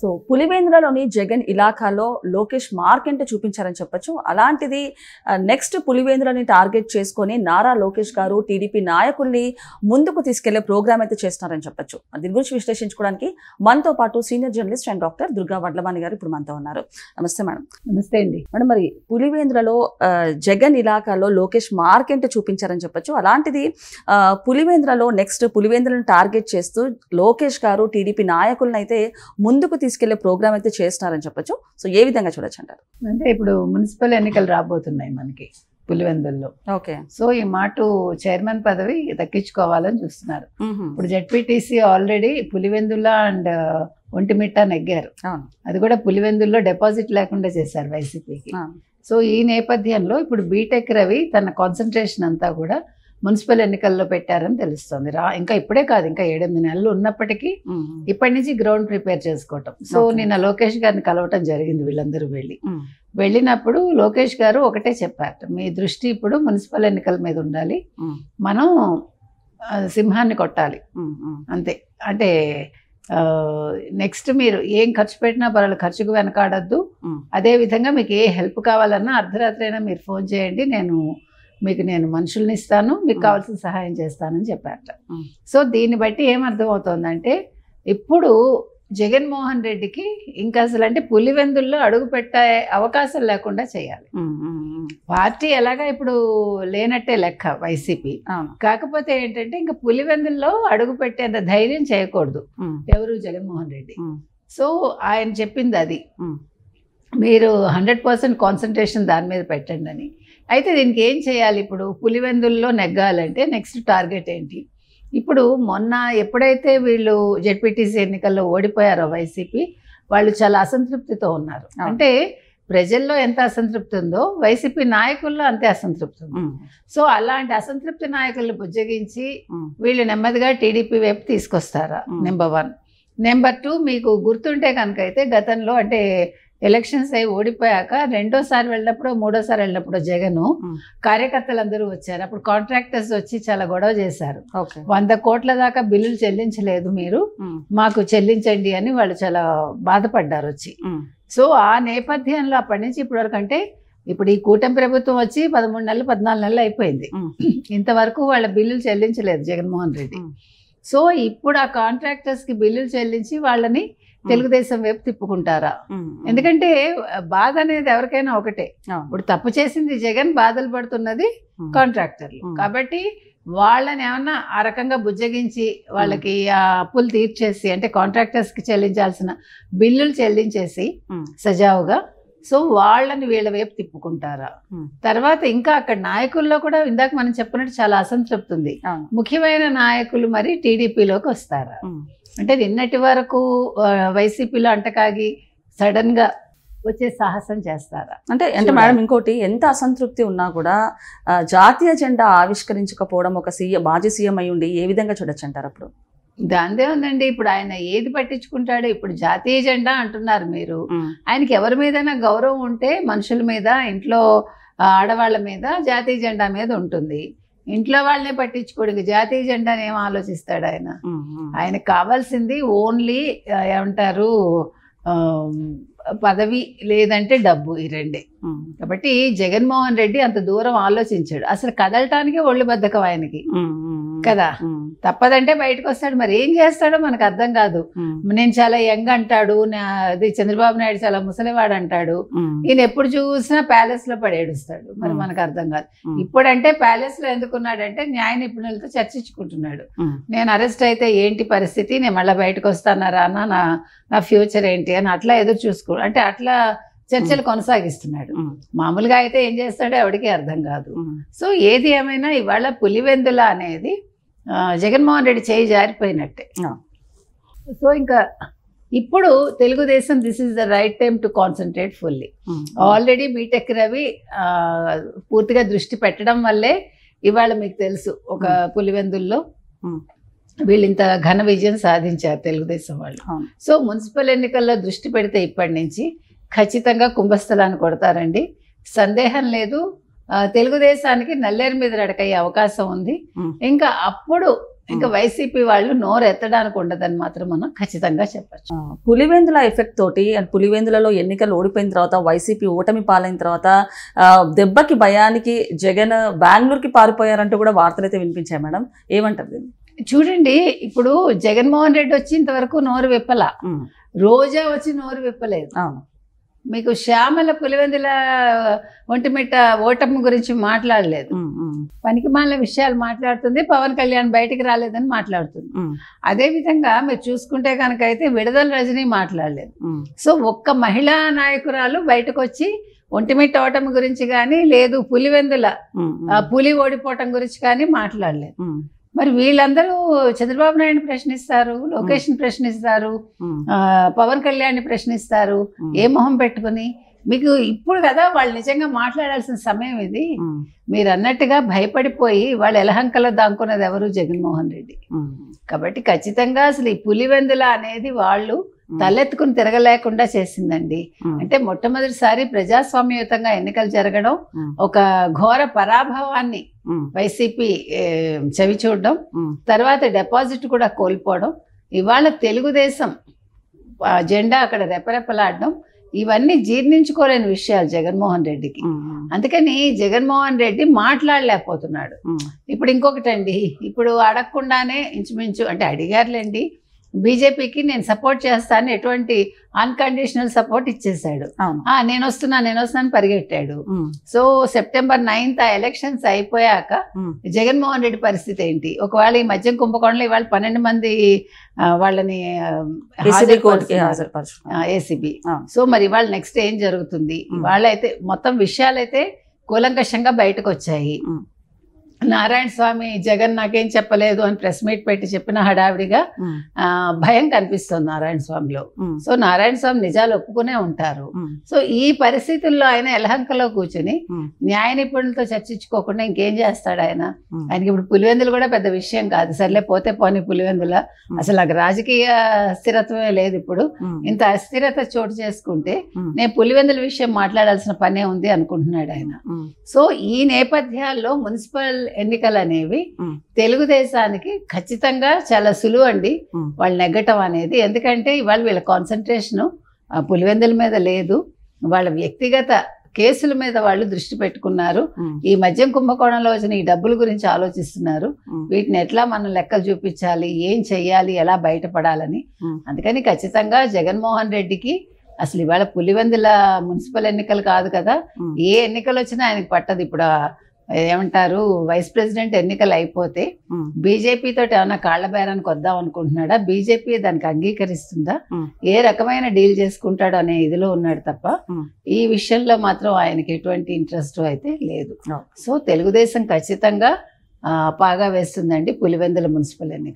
So పులివేంద్రలోని Jagan ఇలాఖాలో Lokesh మార్కెంట్ చూపించారని చెప్పొచ్చు. అలాంటిది next పులివేంద్రని target చేసుకొని నారా లోకేష్ గారు టీడీపీ నాయకుల్ని ముందుకు తీసుకెళ్లే ప్రోగ్రామ్ అయితే చేస్తున్నారని చెప్పొచ్చు. దీని గురించి విశ్లేషించుకోవడానికి మనతో పాటు senior journalist and doctor Durga Vadlavani గారు ఇప్పుడు మనతో ఉన్నారు. నమస్తే మేడం. నమస్తే అండి మేడం, మరి పులివేంద్రలో జగన్ ఇలాఖాలో లోకేష్ మార్కెంట్ చూపించారని చెప్పొచ్చు. అలాంటిది పులివేంద్రలో నెక్స్ట్ పులివేంద్రను టార్గెట్ చేస్తూ లోకేష్ గారు టీడీపీ నాయకులను అయితే ముందుకు తీసుకెళ్లే ప్రోగ్రామ్ అయితే చేస్తున్నారని చెప్పొచ్చు. సో ఏ విధంగా చూడొచ్చు అంటారు? అంటే ఇప్పుడు మున్సిపల్ ఎన్నికలు రాబోతున్నాయి మనకి పులివెందుల్లో. ఓకే. సో ఈ మాట చైర్మన్ పదవి దక్కించుకోవాలని చూస్తున్నారు. ఇప్పుడు ZPTC already Pulivendula and Ontimitta నెగ్గారు. అది కూడా పులివెందుల్లో డిపాజిట్ లేకుండా చేశారు వైసీపీకి. సో ఈ నేపథ్యంలో ఇప్పుడు బీటెక్ రవి తన కాన్సన్ట్రేషన్ అంతా కూడా మున్సిపల్ ఎన్నికల్లో పెట్టారని తెలుస్తుంది. ఇంకా ఇప్పుడే కాదు, ఇంకా 7-8 నెలలు ఉన్నప్పటికీ ఇప్పటి నుంచి గ్రౌండ్ ప్రిపేర్ చేసుకోవటం. సో నిన్న లోకేష్ గారిని కలవటం జరిగింది. వీళ్ళందరూ వెళ్ళినప్పుడు లోకేష్ గారు ఒకటే చెప్పారు, మీ దృష్టి ఇప్పుడు మున్సిపల్ ఎన్నికల మీద ఉండాలి, మనం సింహాన్ని కొట్టాలి అంతే. అంటే నెక్స్ట్ మీరు ఏం ఖర్చు పెట్టినా పర్వాలేదు, ఖర్చుకు వెనకాడద్దు. అదే విధంగా మీకు ఏ హెల్ప్ కావాలన్నా అర్ధరాత్రి అయినా మీరు ఫోన్ చేయండి, నేను మనుషుల్ని ఇస్తాను, మీకు కావాల్సిన సహాయం చేస్తానని చెప్పారట. సో దీన్ని బట్టి ఏమర్థమవుతోందంటే ఇప్పుడు జగన్మోహన్ రెడ్డికి ఇంకా అసలు అంటే పులివెందుల్లో అడుగు పెట్టే అవకాశం లేకుండా చేయాలి. పార్టీ ఎలాగా ఇప్పుడు లేనట్టే లెక్క వైసీపీ. కాకపోతే ఏంటంటే ఇంకా పులివెందుల్లో అడుగు పెట్టేంత ధైర్యం చేయకూడదు ఎవరు, జగన్మోహన్ రెడ్డి. సో ఆయన చెప్పింది అది, మీరు 100% కాన్సన్ట్రేషన్ దాని మీద పెట్టండి అని. అయితే దీనికి ఏం చేయాలి? ఇప్పుడు పులివెందుల్లో నెగ్గాలంటే నెక్స్ట్ టార్గెట్ ఏంటి? ఇప్పుడు మొన్న ఎప్పుడైతే వీళ్ళు జెడ్పీటీసీ ఎన్నికల్లో ఓడిపోయారో వైసీపీ, వాళ్ళు చాలా అసంతృప్తితో ఉన్నారు. అంటే ప్రజల్లో ఎంత అసంతృప్తి ఉందో వైసీపీ నాయకుల్లో అంతే అసంతృప్తి ఉంది. సో అలాంటి అసంతృప్తి నాయకులను బుజ్జగించి వీళ్ళు నెమ్మదిగా టీడీపీ వైపు తీసుకొస్తారా? నెంబర్ 1. నెంబర్ 2, మీకు గుర్తుంటే కనుక అయితే గతంలో అంటే ఎలక్షన్స్ అయి ఓడిపోయాక రెండోసారి వెళ్ళినప్పుడు మూడోసారి వెళ్ళినప్పుడు జగన్ కార్యకర్తలందరూ వచ్చారు. అప్పుడు కాంట్రాక్టర్స్ వచ్చి చాలా గొడవ చేశారు. 100 కోట్ల దాకా బిల్లులు చెల్లించలేదు, మీరు మాకు చెల్లించండి అని వాళ్ళు చాలా బాధపడ్డారు వచ్చి. సో ఆ నేపథ్యంలో అప్పటి నుంచి ఇప్పటి వరకు, అంటే ఇప్పుడు ఈ కూటమి ప్రభుత్వం వచ్చి 13 నెలలు 14 నెలలు అయిపోయింది, ఇంతవరకు వాళ్ళ బిల్లులు చెల్లించలేదు జగన్మోహన్ రెడ్డి. సో ఇప్పుడు ఆ కాంట్రాక్టర్స్ కి బిల్లులు చెల్లించి వాళ్ళని తెలుగుదేశం వైపు తిప్పుకుంటారా? ఎందుకంటే బాధ అనేది ఎవరికైనా ఒకటే. ఇప్పుడు తప్పు చేసింది జగన్, బాధలు పడుతున్నది కాంట్రాక్టర్లు. కాబట్టి వాళ్ళని ఏమన్నా ఆ రకంగా బుజ్జగించి వాళ్ళకి ఆ అప్పులు తీర్చేసి, అంటే కాంట్రాక్టర్స్ కి చెల్లించాల్సిన బిల్లులు చెల్లించేసి సజావుగా, సో వాళ్ళని వీళ్ళ వైపు తిప్పుకుంటారా? తర్వాత ఇంకా అక్కడ నాయకుల్లో కూడా ఇందాక మనం చెప్పినట్టు చాలా అసంతృప్తి ఉంది. ముఖ్యమైన నాయకులు మరి టీడీపీలోకి వస్తారా? అంటే నిన్నటి వరకు వైసీపీలో అంటకాగి సడన్ గా వచ్చే సాహసం చేస్తారా? అంటే మేడం, ఇంకోటి ఎంత అసంతృప్తి ఉన్నా కూడా జాతీయ జెండా ఆవిష్కరించకపోవడం, ఒక మాజీ సీఎం అయి ఉండి ఏ విధంగా చూడొచ్చు అంటారు? అప్పుడు దాందే ఉందండి. ఇప్పుడు ఆయన ఏది పట్టించుకుంటాడు? ఇప్పుడు జాతీయ జెండా అంటున్నారు మీరు, ఆయనకి ఎవరి మీదైనా గౌరవం ఉంటే మనుషుల మీద, ఇంట్లో ఆడవాళ్ళ మీద జాతీయ జెండా మీద ఉంటుంది. ఇంట్లో వాళ్ళనే పట్టించుకోడు, జాతీయ జెండాని ఏం ఆలోచిస్తాడు ఆయన? ఆయనకు కావాల్సింది ఓన్లీ ఏమంటారు, పదవి లేదంటే డబ్బు, ఈ రెండే. కాబట్టి జగన్మోహన్ రెడ్డి అంత దూరం ఆలోచించాడు. అసలు కదలటానికే ఒళ్ళు బద్ధకం ఆయనకి కదా. తప్పదంటే బయటకు వస్తాడు, మరి ఏం చేస్తాడో మనకు అర్థం కాదు. నేను చాలా యంగ్ అంటాడు, అది చంద్రబాబు నాయుడు చాలా ముసలివాడు అంటాడు. ఈయన ఎప్పుడు చూసినా ప్యాలెస్ లో పడేడుస్తాడు, మరి మనకు అర్థం కాదు. ఇప్పుడంటే ప్యాలెస్ లో ఎందుకున్నాడంటే న్యాయ నిపుణులతో చర్చించుకుంటున్నాడు. నేను అరెస్ట్ అయితే ఏంటి పరిస్థితి, నేను మళ్ళీ బయటకు వస్తానా రానా, నా ఫ్యూచర్ ఏంటి అని అట్లా ఎదురు చూసుకో, అంటే అట్లా చర్చలు కొనసాగిస్తున్నాడు. మామూలుగా అయితే ఏం చేస్తాడో ఎవరికి అర్థం కాదు. సో ఏది ఏమైనా ఇవాళ పులివెందుల అనేది జగన్మోహన్ రెడ్డి చేయి జారిపోయినట్టే. సో ఇంకా ఇప్పుడు Telugu Desam this is the right time to concentrate fully. Already B Tech Ravi పూర్తిగా దృష్టి పెట్టడం వల్లే ఇవాళ మీకు తెలుసు ఒక పులివెందుల్లో వీళ్ళు ఇంత ఘన విజయం సాధించారు తెలుగుదేశం వాళ్ళు. సో మున్సిపల్ ఎన్నికల్లో దృష్టి పెడితే ఇప్పటి నుంచి ఖచ్చితంగా కుంభస్థలాన్ని కొడతారండి, సందేహం లేదు. తెలుగుదేశానికి నల్లేరు మీద నడకయ్యే అవకాశం ఉంది. ఇంకా అప్పుడు ఇంకా వైసీపీ వాళ్ళు నోరు ఎత్తడానికి ఉండదని మాత్రం మనం ఖచ్చితంగా చెప్పచ్చు. పులివెందుల ఎఫెక్ట్ తోటి అండ్ పులివెందులలో ఎన్నికలు ఓడిపోయిన తర్వాత వైసీపీ ఓటమి పాలైన తర్వాత దెబ్బకి భయానికి జగన్ బెంగళూరుకి పారిపోయారంటూ కూడా వార్తలు అయితే వినిపించాయి మేడం, ఏమంటారు దీన్ని? చూడండి, ఇప్పుడు జగన్మోహన్ రెడ్డి వచ్చేంత వరకు నోరు విప్పల, రోజా వచ్చి నోరు విప్పలేదు. మీకు శ్యామల పులివెందుల ఒంటిమిట్ట ఓటమి గురించి మాట్లాడలేదు, పనికిమాలిన విషయాలు మాట్లాడుతుంది, పవన్ కళ్యాణ్ బయటికి రాలేదని మాట్లాడుతుంది. అదే విధంగా మీరు చూసుకుంటే కనుక అయితే విడుదల రజనీ మాట్లాడలేదు. సో ఒక్క మహిళా నాయకురాలు బయటకు వచ్చి ఒంటిమిట్ట ఓటమి గురించి కానీ లేదు పులివెందుల పులి ఓడిపోవటం గురించి కానీ మాట్లాడలేదు. మరి వీళ్ళందరూ చంద్రబాబు నాయుడు ప్రశ్నిస్తారు, లోకేష్ ని ప్రశ్నిస్తారు, పవన్ కళ్యాణ్ ని ప్రశ్నిస్తారు. ఏ మొహం పెట్టుకుని? మీకు ఇప్పుడు కదా వాళ్ళు నిజంగా మాట్లాడాల్సిన సమయం ఇది. మీరు అన్నట్టుగా భయపడిపోయి వాళ్ళు ఎలహంకలో దాక్కున్నది ఎవరు? జగన్మోహన్ రెడ్డి. కాబట్టి ఖచ్చితంగా అసలు ఈ పులివెందుల అనేది వాళ్ళు తలెత్తుకుని తిరగలేకుండా చేసిందండి. అంటే మొట్టమొదటిసారి ప్రజాస్వామ్యయుతంగా ఎన్నికలు జరగడం, ఒక ఘోర పరాభవాన్ని వైసీపీ చవి చూడడం, తర్వాత డిపాజిట్ కూడా కోల్పోవడం, ఇవాళ తెలుగుదేశం జెండా అక్కడ రెపరెపలాడడం, ఇవన్నీ జీర్ణించుకోలేని విషయాలు జగన్మోహన్ రెడ్డికి. అందుకని జగన్మోహన్ రెడ్డి మాట్లాడలేకపోతున్నాడు. ఇప్పుడు ఇంకొకటండి, ఇప్పుడు అడగకుండానే ఇంచుమించు అంటే అడిగారులేండి, బీజేపీకి నేను సపోర్ట్ చేస్తాను ఎటువంటి అన్కండిషనల్ సపోర్ట్ ఇచ్చేసాడు. నేను వస్తున్నాను పరిగెట్టాడు. సో September 9th ఆ ఎలక్షన్స్ అయిపోయాక జగన్మోహన్ రెడ్డి పరిస్థితి ఏంటి? ఒకవేళ ఈ మద్యం కుంభకోణంలో ఇవాళ 12 మంది వాళ్ళని ఏసీబీ. సో మరి ఇవాళ నెక్స్ట్ ఏం జరుగుతుంది? ఇవాళ అయితే మొత్తం విషయాలైతే కూలంకషంగా బయటకు వచ్చాయి. నారాయణ స్వామి జగన్ నాకేం చెప్పలేదు అని ప్రెస్ మీట్ పెట్టి చెప్పిన హడావిడిగా భయం కనిపిస్తుంది నారాయణ స్వామిలో. సో నారాయణ స్వామి నిజాలు ఒప్పుకునే ఉంటారు. సో ఈ పరిస్థితుల్లో ఆయన ఎలహంకలో కూర్చుని న్యాయ నిపుణులతో చర్చించుకోకుండా ఇంకేం చేస్తాడు ఆయన? ఆయనకి ఇప్పుడు పులివెందులు కూడా పెద్ద విషయం కాదు, సర్లే పోతే పోనీ పులివెందుల. అసలు నాకు రాజకీయ స్థిరత్వమే లేదు. ఇప్పుడు ఇంత అస్థిరత చోటు చేసుకుంటే నేను పులివెందుల విషయం మాట్లాడాల్సిన పనే ఉంది అనుకుంటున్నాడు ఆయన. సో ఈ నేపథ్యాల్లో మున్సిపల్ ఎన్నికలు అనేవి తెలుగుదేశానికి ఖచ్చితంగా చాలా సులువు అండి వాళ్ళు నెగ్గటం అనేది. ఎందుకంటే ఇవాళ వీళ్ళ కాన్సన్ట్రేషన్ పులివెందుల మీద లేదు, వాళ్ళ వ్యక్తిగత కేసుల మీద వాళ్ళు దృష్టి పెట్టుకున్నారు. ఈ మద్యం కుంభకోణంలో వచ్చిన ఈ డబ్బుల గురించి ఆలోచిస్తున్నారు. వీటిని ఎట్లా మనం లెక్కలు చూపించాలి, ఏం చెయ్యాలి, ఎలా బయటపడాలని. అందుకని ఖచ్చితంగా జగన్మోహన్ రెడ్డికి అసలు ఇవాళ పులివెందుల మున్సిపల్ ఎన్నికలు కాదు కదా, ఏ ఎన్నికలు వచ్చినా ఆయనకు పట్టదు. ఇప్పుడు ఏమంటారు, వైస్ ప్రెసిడెంట్ ఎన్నికలు అయిపోతే బీజేపీ తోటి ఏమన్నా కాళ్ల బేరానికి వద్దాం అనుకుంటున్నాడా? బీజేపీ దానికి అంగీకరిస్తుందా? ఏ రకమైన డీల్ చేసుకుంటాడు అనే ఇదిలో ఉన్నాడు తప్ప ఈ విషయంలో మాత్రం ఆయనకి ఎటువంటి ఇంట్రెస్ట్ అయితే లేదు. సో తెలుగుదేశం ఖచ్చితంగా పాగా వేస్తుందండి పులివెందుల మున్సిపల్ ఎన్నిక.